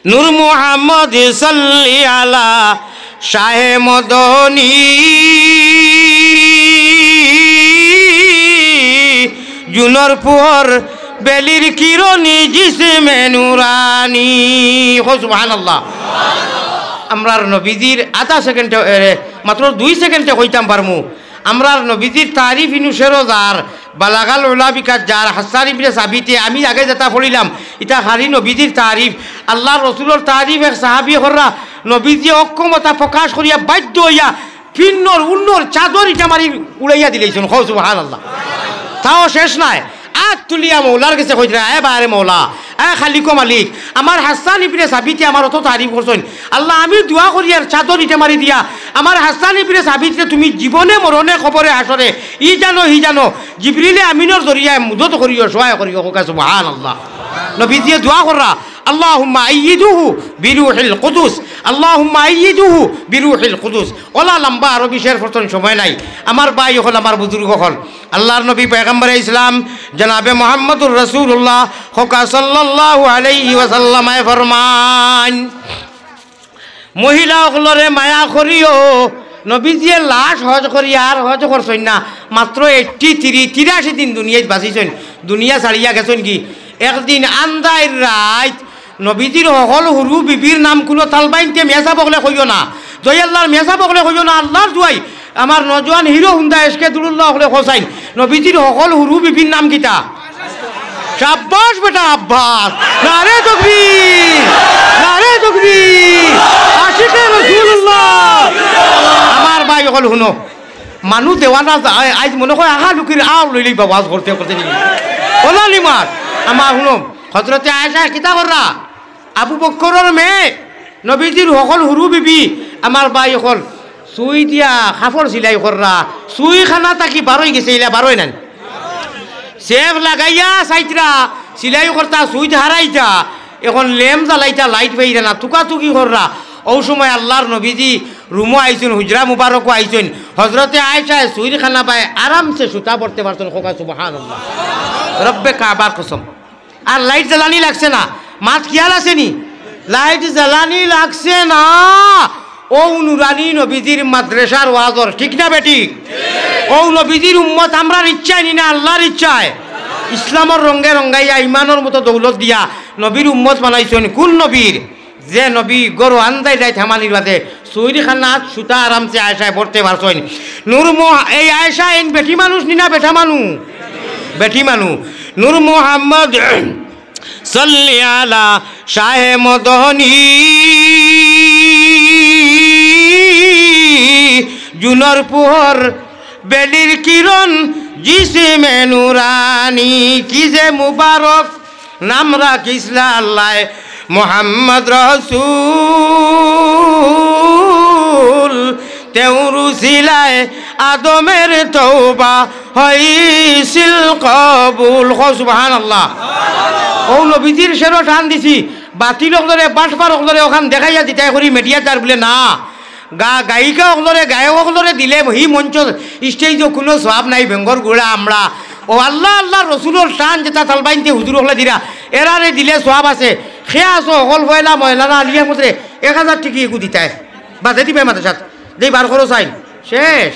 নূর মুহাম্মদ সাল্লি আলা শাহে মদনী জুনর পুহর বেলির কিরণী জিসমে নুরানি। সুবহানাল্লাহ। আমরার নবীজির আধা সেকেন্ডে মাত্র 2 সেকেন্ডে কইতাম পারমু। আমরার নবীজির তারিফ ইনুসেরও যার বালাগাল উলাবিকার যার হাসান ইবনে সাবিতে আমি আগে যেটা পড়িলাম এটা হারি নবীজির তারিফ। আল্লাহ রসুলের তারিফ এক সাহাবি হররা নবীজি অক্ষমতা প্রকাশ করিয়া বাধ্য হইয়া ফিন্নর উন্নর চাদর ইটা মারি উড়াইয়া দিলেছেন। সুবহানাল্লাহ। তাও শেষ নাই, আত তুলিয়া মৌলার কাছে কইরা এ বারে মৌলা এ খালিকো মালিক আমার হাসান ইবনে সাবিতে আমার অত তারিফ করছেন আল্লাহ, আমি দোয়া করি আর চাদর ইটা মারি দিয়া আমার হাসান ইবনে সাবিতে তুমি জীবনে মরণে খবরে আসরে ই জানো হি জানো জিবরিলে আমিনের জরিয়ায় মুদত করিও সহায় করিও। সুবহানাল্লাহ। নবীজি দোয়া কররা আল্লাহুম্মা আইয়িদুহু বিরূহিল কুদুস, আল্লাহুম্মা আইয়িদুহু বিরূহিল কুদুস। ওলা লম্বা আরবি শের ফরতন সময় নাই। আমার ভাই হল আমার বুজুর্গ হল আল্লাহর নবী পয়গম্বর ইসলাম জনাবে মুহাম্মদুর রাসূলুল্লাহ খোকা সাল্লাল্লাহু আলাইহি ওয়াসাল্লামে ফরমান মহিলা হলরে মায়া করিও। নবীজিয়ে লাশ হজ করি আর হজ করছেন না মাত্র 83 দিন দুনিয়ায় বাঁচিছেন, দুনিয়া ছাড়িয়া গেছেন কি। একদিন আন্দাইর রাত নবীজির হল হুরু বিবির নাম কোনো তালবাইনকে মেসা বকলে কইও না, জয় আল্লাহর মেসা বকলে কইও না, আল্লাহর জুয়াই আমার নজওয়ান হিরো হুন্দা এসকে দুরুল্লাহ হলে হোসাইন নবীজির হল হুরু বিবির নাম কিতা? শাবাশ বেটা আব্বাস, নারে তাকবীর, নারে তাকবীর, আশিকে রাসূলুল্লাহ। আমার ভাই হল হুনো মানুষ দেওয়ানা আজ মনে হয় আহা লুকির আও লইলি বাবাজ করতে করতে ওলা লিমার আমার হুনো হযরতে আয়েশা কিতা কররা আবু বকরের মেয়ে নবীজির হকল হুরু বিবি আমার ভাই হল সুই দিয়া কাপড় সিলাই কররা সুই খানা তাকি বারোই গেছে ইলা বারোই নেন সেফ লাগাইয়া সাইতরা সিলাই করতা সুই হারাইতা এখন লেম জ্বালাইতা লাইট পাইরা না তুকা তুকি কররা। ও সময় আল্লাহর নবীজি রুমো আইছেন, হুজরা মুবারকও আইছেন, হজরতে আয়েশা সুইর খানা পায় আরামসে সুতা পড়তে পারতেন। খোকা সুবহানাল্লাহ, রব্বে কাবার কসম। আর লাইট জ্বালানি লাগছে না, মাছ খেয়াল আসেনি, লাইট জ্বালানি লাগছে না। ও নুরানি নবীজির মাদ্রাসার ওয়াজর, ঠিক না বেটি? ও নবীজির উম্মত আমরার ইচ্ছায় নি না আল্লাহর ইচ্ছায় ইসলামের রঙে রঙ্গাইয়া ইমানের মতো দৌলত দিয়া নবীর উম্মত বানাইছেন। কোন নবীর? যে নবী গরু আন্দাই যায় থামানির বাদে সুইরি খানা সুতা আরামসে আয়েশায় পড়তে পারছেন। নূর এই আয়েশা এই বেটি মানুষ নি না বেটা মানু? বেটি মানু। নূর মুহাম্মদ সাল্লি আলা শাহে মদনী জুনর পুহর বেলির কিরণ জিসমে নুরানি। কি যে মুবারক নাম রাখিসলা আল্লাহ মুহাম্মদ রাসূল তেউরু সিলায় আদমের তওবা হইছিল কবুল। সুবহানাল্লাহ। ও নবীজির শেরো টান দিছি বাতিল অকলরে বাটপার অকলরে ওখান দেখাইয়া দিতাই করি মিডিয়া তার বলে না গায়িকা অকলরে গায়ক অকলরে দিলে হি মঞ্চ স্টেজ কোনো সওয়াব নাই বেঙ্গর গুড়া আমরা ও আল্লাহ আল্লাহ রসুলের টান যেটা তালবাইনতে হুজুর হলে দিরা এরারে দিলে সওয়াব আছে। খেয়া আছো অকল পয়লা মহিলারা আলিয়া মতে 1000 টিকি একু দিতায় বাজে দিবে মাদ্রাসাত দেই বার করো চাই শেষ।